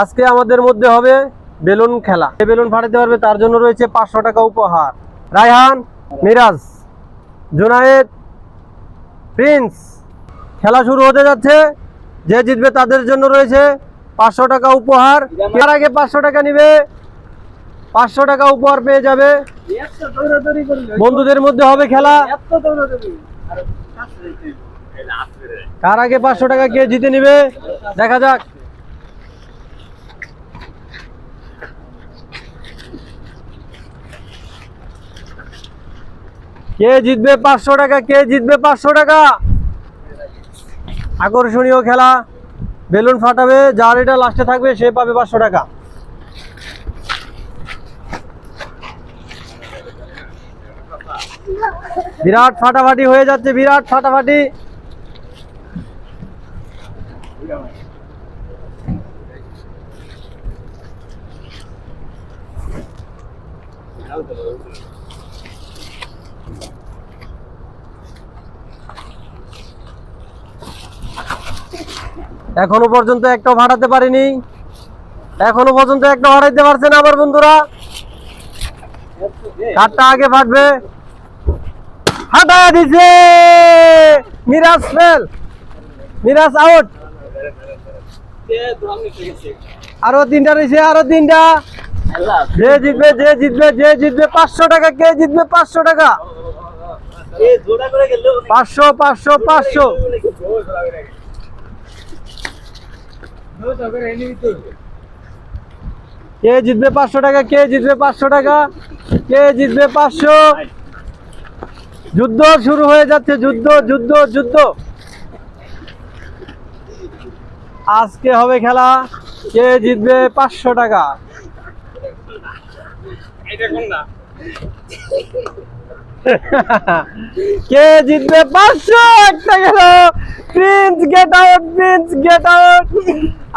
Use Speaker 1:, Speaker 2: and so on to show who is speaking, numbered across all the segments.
Speaker 1: আজকে আমাদের মধ্যে হবে বেলুন খেলা। যে বেলুন ফাটাতে পারবে তার জন্য রয়েছে 500 টাকা উপহার। রায়হান, মিরাজ, জুনায়েদ, প্রিন্স, খেলা শুরু হতে যাচ্ছে। যে জিতবে তাদের জন্য রয়েছে 500 টাকা উপহার। তার আগে 500 টাকা নিবে 500 টাকা উপহার পেয়ে যাবে। বন্ধুদের মধ্যে হবে খেলা। কার আগে 500 টাকা কে জিতে নিবে দেখা যাক। কে জিতবে 500 টাকা, কে জিতবে 500 টাকা। আকর্ষণীয় খেলা, বেলুন ফাটাবে, যার এটা লাস্টে থাকবে সে পাবে 500 টাকা। বিরাট ফাটাফাটি হয়ে যাচ্ছে, বিরাট ফাটাফাটি। এখনো পর্যন্ত একটাও ফাটাতে পারিনি, এখনো পর্যন্ত একটা ফাটাইতে পারছে না আমার বন্ধুরা। কারটা আগে ফাটবে? ফাটা দিছে, মিরাজ ফেল, মিরাজ আউট। আরো তিনটা রয়েছে, আরো তিনটা। যে জিতবে, যে জিতবে, যে জিতবে 500 টাকা। কে জিতবে 500 টাকা? 500 500 500। কে জিতবে 500 টাকা? কে জিতবে 500 টাকা? কে জিতবে 500? যুদ্ধ শুরু হয়ে যাচ্ছে, যুদ্ধ যুদ্ধ যুদ্ধ। আজকে হবে খেলা, কে জিতবে 500 টাকা। কে জিতবে 500? একটা গেল, Prince get out, Prince get out.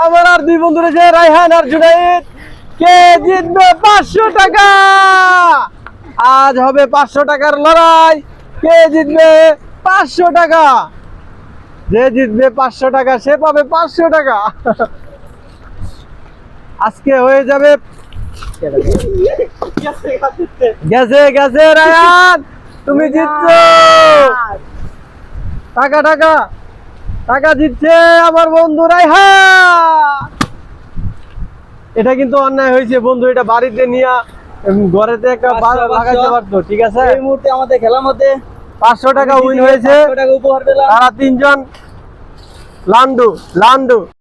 Speaker 1: আমার আর দুই বন্ধু রয়েছে, রায়হান আর জুনায়েদ। কে জিতবে 500 টাকা? আজ হবে 500 টাকার লড়াই। কে জিতবে 500 টাকা? যে জিতবে 500 টাকা সে পাবে 500 টাকা। আজকে হয়ে যাবে। গেছে গেছে, রায়হান তুমি জিতছো। টাকা টাকা টাকা জিতছে আমার বন্ধু রায়হান। এটা কিন্তু অন্যায় হয়েছে বন্ধু, এটা বাড়িতে নিয়ে ঘরেতে একটা লাগাইতে পারতো। ঠিক আছে, এই মুহূর্তে আমাদের খেলার মধ্যে 500 টাকা উইন হয়েছে। তারা তিনজন লান্ডু লান্ডু।